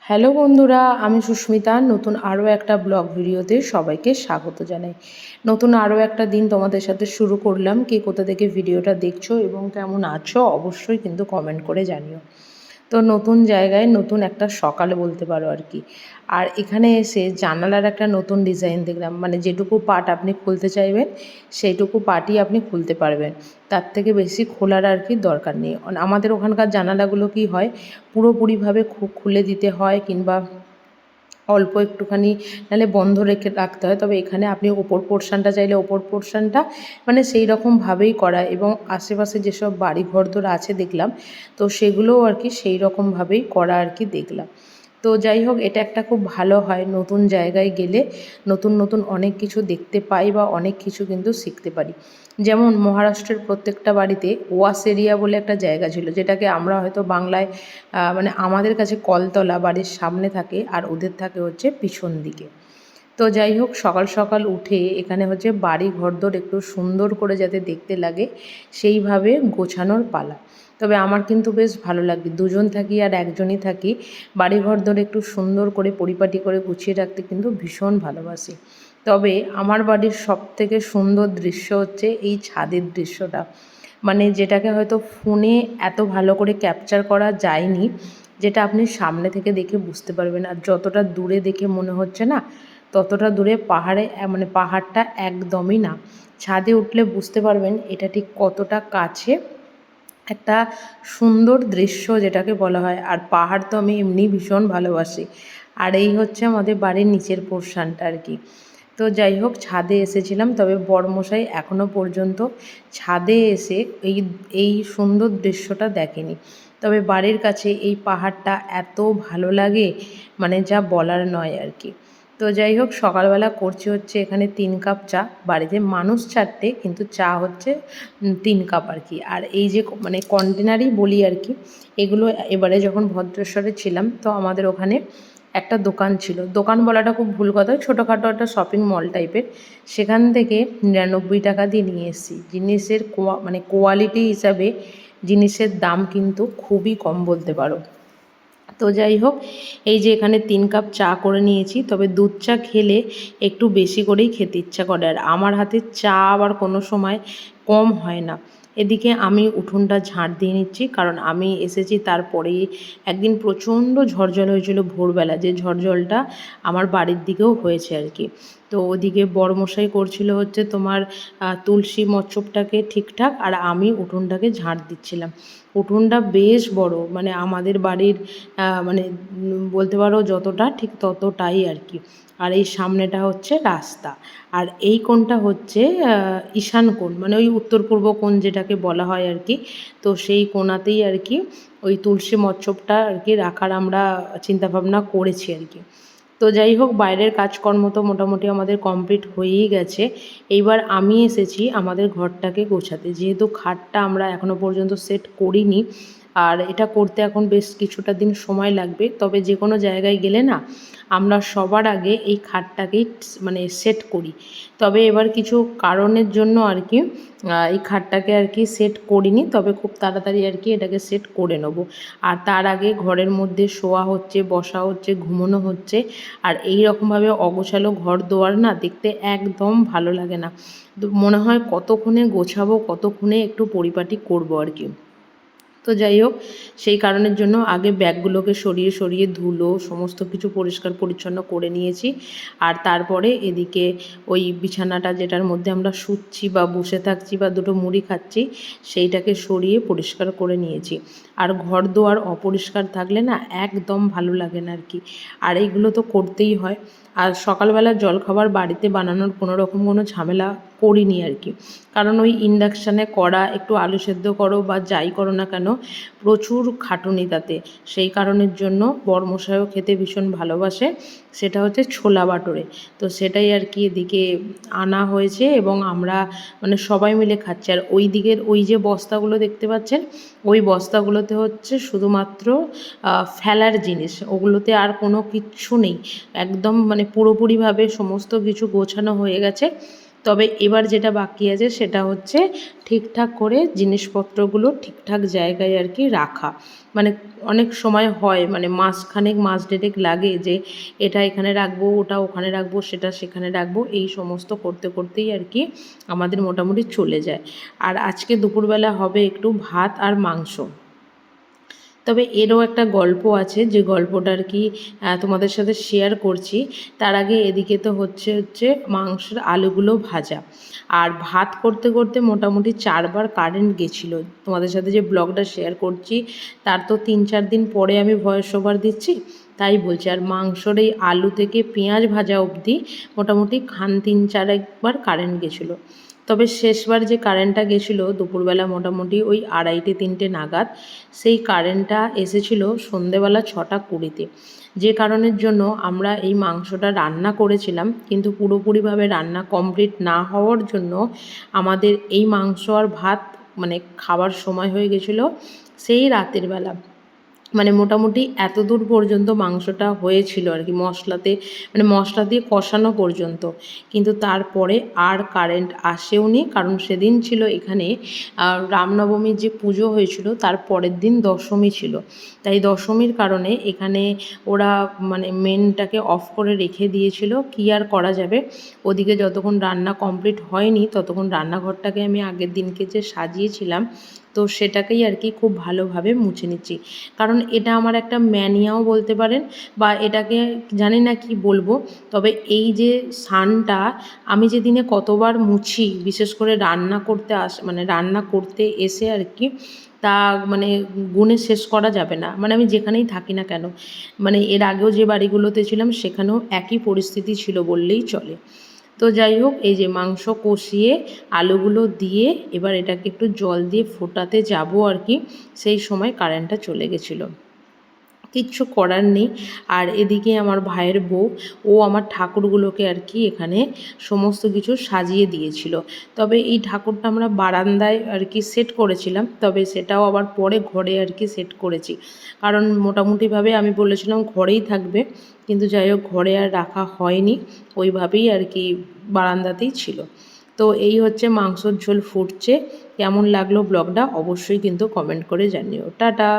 Hello বন্ধুরা, আমি সুস্মিতা। নতুন আরও একটা ব্লগ ভিডিওতে সবাইকে স্বাগত জানাই। নতুন আরও একটা দিন তোমাদের সাথে শুরু করলাম। কে কোথা থেকে ভিডিওটা দেখছো এবং কেমন আছো অবশ্যই কিন্তু কমেন্ট করে জানিও। তো নতুন জায়গায় নতুন একটা সকাল বলতে পারো আর কি। আর এখানে এসে জানালার একটা নতুন ডিজাইন দেখলাম, মানে যেটুকু পার্ট আপনি খুলতে চাইবেন সেইটুকু পার্টই আপনি খুলতে পারবেন, তার থেকে বেশি খোলার আর কি দরকার নেই। আমাদের ওখানকার জানালাগুলো কি হয়, পুরোপুরিভাবে খুলে দিতে হয় কিংবা অল্প একটুখানি নাহলে বন্ধ রেখে রাখতে হয়। তবে এখানে আপনি ওপর পোর্শনটা চাইলে ওপর পোর্শনটা মানে সেই রকমভাবেই করা, এবং আশেপাশে যেসব বাড়ি ঘরদোর আছে দেখলাম, তো সেগুলোও আর কি সেই রকমভাবেই করা আর কি দেখলাম। তো যাই হোক, এটা একটা খুব ভালো হয়, নতুন জায়গায় গেলে নতুন নতুন অনেক কিছু দেখতে পাই বা অনেক কিছু কিন্তু শিখতে পারি। যেমন মহারাষ্ট্রের প্রত্যেকটা বাড়িতে ওয়াশ এরিয়া বলে একটা জায়গা ছিল, যেটাকে আমরা হয়তো বাংলায় মানে আমাদের কাছে কলতলা বাড়ির সামনে থাকে আর ওদের থাকে হচ্ছে পিছন দিকে। তো যাই হোক, সকাল সকাল উঠে এখানে হচ্ছে বাড়ি ঘরদোর একটু সুন্দর করে যাতে দেখতে লাগে সেইভাবে গোছানোর পালা। তবে আমার কিন্তু বেশ ভালো লাগে, দুজন থাকি আর একজনই থাকি, বাড়ি ঘরদোর একটু সুন্দর করে পরিপাটি করে গুছিয়ে রাখতে কিন্তু ভীষণ ভালোবাসি। তবে আমার বাড়ির সবথেকে সুন্দর দৃশ্য হচ্ছে এই ছাদের দৃশ্যটা, মানে যেটাকে হয়তো ফোনে এত ভালো করে ক্যাপচার করা যায়নি, যেটা আপনি সামনে থেকে দেখে বুঝতে পারবেন। আর যতটা দূরে দেখে মনে হচ্ছে না, ততটা দূরে পাহাড়ে মানে পাহাড়টা একদমই না। ছাদে উঠলে বুঝতে পারবেন এটা ঠিক কতটা কাছে একটা সুন্দর দৃশ্য যেটাকে বলা হয়। আর পাহাড় তো আমি এমনি ভীষণ ভালোবাসি। আর এই হচ্ছে আমাদের বাড়ির নিচের পোর্শনটা আর কি। তো যাই হোক, ছাদে এসেছিলাম, তবে বরমশাই এখনও পর্যন্ত ছাদে এসে এই সুন্দর দৃশ্যটা দেখেনি। তবে বাড়ির কাছে এই পাহাড়টা এত ভালো লাগে, মানে যা বলার নয় আর কি। তো যাই হোক, সকালবেলা করছি হচ্ছে এখানে 3 কাপ চা। বাড়িতে মানুষ 4টে, কিন্তু চা হচ্ছে 3 কাপ আর কি। আর এই যে মানে কন্টেনারই বলি আর কি, এগুলো এবারে যখন ভদ্রেশ্বরে ছিলাম তো আমাদের ওখানে একটা দোকান ছিল, দোকান বলাটা খুব ভুল কথা, ছোটোখাটো একটা শপিং মল টাইপের। সেখান থেকে 99 টাকা দিয়ে নিয়ে এসেছি। জিনিসের মানে কোয়ালিটি হিসাবে জিনিসের দাম কিন্তু খুবই কম বলতে পারো। তো যাই হোক, এই যে এখানে 3 কাপ চা করে নিয়েছি। তবে দুধ চা খেলে একটু বেশি করেই খেতে ইচ্ছা করে, আর আমার হাতে চা আবার কোনো সময় কম হয় না। এদিকে আমি উঠোনটা ঝাঁট দিয়ে নিচ্ছি, কারণ আমি এসেছি তারপরেই একদিন প্রচণ্ড ঝড় জল হয়েছিল ভোরবেলা, যে ঝড় জলটা আমার বাড়ির দিকেও হয়েছে আর কি। তো ওদিকে বড়মশাই করছিল হচ্ছে তোমার তুলসী মচ্ছপটাকে ঠিকঠাক, আর আমি উঠোনটাকে ঝাঁট দিচ্ছিলাম। উঠোনটা বেশ বড়, মানে আমাদের বাড়ির মানে বলতে পারো যতটা ঠিক ততটাই আর কি। আর এই সামনেটা হচ্ছে রাস্তা, আর এই কোণটা হচ্ছে ঈশান কোণ, মানে ওই উত্তর পূর্ব কোণ যেটাকে বলা হয় আর কি। তো সেই কোণাতেই আর কি ওই তুলসী মচ্ছপটা আর কি রাখার আমরা চিন্তাভাবনা করেছি আর কি। তো যাই হোক, বাইরের কাজকর্ম তো মোটামুটি আমাদের কমপ্লিট হয়েই গেছে। এইবার আমি এসেছি আমাদের ঘরটাকে গোছাতে, যেহেতু খাটটা আমরা এখনও পর্যন্ত সেট করিনি, আর এটা করতে এখন বেশ কিছুটা দিন সময় লাগবে। তবে যে কোনো জায়গায় গেলে না, আমরা সবার আগে এই খাটটাকেই মানে সেট করি। তবে এবার কিছু কারণের জন্য আর কি এই খাটটাকে আর কি সেট করিনি, তবে খুব তাড়াতাড়ি আর কি এটাকে সেট করে নেব। আর তার আগে ঘরের মধ্যে শোয়া হচ্ছে, বসা হচ্ছে, ঘুমোনো হচ্ছে। আর এই রকমভাবে অগোছালো ঘর দোয়ার না দেখতে একদম ভালো লাগে না। মনে হয় কতক্ষণে গোছাবো, কতক্ষণে একটু পরিপাটি করবো আর কি। তো যাই হোক, সেই কারণের জন্য আগে ব্যাগগুলোকে সরিয়ে সরিয়ে ধুলো সমস্ত কিছু পরিষ্কার পরিচ্ছন্ন করে নিয়েছি। আর তারপরে এদিকে ওই বিছানাটা যেটার মধ্যে আমরা শুচ্ছি বা বসে থাকছি বা দুটো মুড়ি খাচ্ছি, সেইটাকে সরিয়ে পরিষ্কার করে নিয়েছি। আর ঘর দোয়ার অপরিষ্কার থাকলে না একদম ভালো লাগে না আর কি। আর এইগুলো তো করতেই হয়। আর সকালবেলা জলখাবার বাড়িতে বানানোর কোনো ঝামেলা করিনি আর কি, কারণ ওই ইন্ডাকশানে করা, একটু আলু সেদ্ধ করো বা যাই করো না কেন, প্রচুর খাটুনি তাতে। সেই কারণের জন্য বরমশাইও খেতে ভীষণ ভালোবাসে, সেটা হচ্ছে ছোলা বাটোরে। তো সেটাই আর কি এদিকে আনা হয়েছে এবং আমরা মানে সবাই মিলে খাচ্ছি। আর ওই দিকের ওই যে বস্তাগুলো দেখতে পাচ্ছেন, ওই বস্তাগুলোতে হচ্ছে শুধুমাত্র ফেলার জিনিস, ওগুলোতে আর কোনো কিচ্ছু নেই। একদম মানে পুরোপুরিভাবে সমস্ত কিছু গোছানো হয়ে গেছে। তবে এবার যেটা বাকি আছে সেটা হচ্ছে ঠিকঠাক করে জিনিসপত্রগুলো ঠিকঠাক জায়গায় আর কি রাখা। মানে অনেক সময় হয় মানে মাসখানেক মাস দেড়েক লাগে যে এটা এখানে রাখবো, ওটা ওখানে রাখবো, সেটা সেখানে রাখবো, এই সমস্ত করতে করতেই আর কি আমাদের মোটামুটি চলে যায়। আর আজকে দুপুরবেলা হবে একটু ভাত আর মাংস। তবে এরও একটা গল্প আছে, যে গল্পটা আর কি তোমাদের সাথে শেয়ার করছি। তার আগে এদিকে তো হচ্ছে মাংসের আলুগুলো ভাজা, আর ভাত করতে করতে মোটামুটি 4বার কারেন্ট গেছিলো। তোমাদের সাথে যে ব্লগটা শেয়ার করছি তার তো 3-4 দিন পরে আমি ভয়েস ওভার দিচ্ছি, তাই বলছি। আর মাংসর এই আলু থেকে পেঁয়াজ ভাজা অবধি মোটামুটি 3-4বার কারেন্ট গেছিলো। তবে শেষবার যে কারেন্টটা গেছিলো দুপুরবেলা মোটামুটি ওই 2:30-3টে নাগাদ, সেই কারেন্টটা এসেছিলো সন্ধেবেলা 6:20-তে। যে কারণের জন্য আমরা এই মাংসটা রান্না করেছিলাম, কিন্তু পুরোপুরিভাবে রান্না কমপ্লিট না হওয়ার জন্য আমাদের এই মাংস আর ভাত মানে খাবার সময় হয়ে গেছিলো সেই রাতের বেলা। মানে মোটামুটি এত দূর পর্যন্ত মাংসটা হয়েছিল আর কি, মশলাতে মানে মশলা দিয়ে কষানো পর্যন্ত। কিন্তু তারপরে আর কারেন্ট আসেওনি, কারণ সেদিন ছিল এখানে রামনবমীর যে পুজো হয়েছিল তার পরের দিন দশমী ছিল। তাই দশমীর কারণে এখানে ওরা মানে মেনটাকে অফ করে রেখে দিয়েছিল, কী আর করা যাবে। ওদিকে যতক্ষণ রান্না কমপ্লিট হয়নি ততক্ষণ রান্নাঘরটাকে আমি আগের দিনকে যে সাজিয়েছিলাম তো সেটাকেই আর কি খুব ভালোভাবে মুছে নিচ্ছি। কারণ এটা আমার একটা ম্যানিয়াও বলতে পারেন, বা এটাকে জানি না কি বলবো। তবে এই যে সানটা আমি যেদিনে কতবার মুছি, বিশেষ করে রান্না করতে মানে রান্না করতে এসে আর কি, তা মানে গুণে শেষ করা যাবে না। মানে আমি যেখানেই থাকি না কেন, মানে এর আগেও যে বাড়িগুলোতে ছিলাম সেখানেও একই পরিস্থিতি ছিল বললেই চলে। তো যাই হোক, এই যে মাংস কষিয়ে আলুগুলো দিয়ে এবার এটাকে একটু জল দিয়ে ফোটাতে যাব আর কি, সেই সময় কারেন্টটা চলে গেছিলো। কিচ্ছু করার নেই। আর এদিকে আমার ভাইয়ের বউ, ও আমার ঠাকুরগুলোকে আর কি এখানে সমস্ত কিছু সাজিয়ে দিয়েছিল। তবে এই ঠাকুরটা আমরা বারান্দায় আর কি সেট করেছিলাম, তবে সেটাও আবার পরে ঘরে আর কি সেট করেছি। কারণ মোটামুটিভাবে আমি বলেছিলাম ঘরেই থাকবে, কিন্তু যাই হোক ঘরে আর রাখা হয়নি, ওইভাবেই আর কি বারান্দাতেই ছিল। তো এই হচ্ছে মাংসর ঝোল ফুটছে। কেমন লাগলো ব্লগটা অবশ্যই কিন্তু কমেন্ট করে জানিও। টাটা।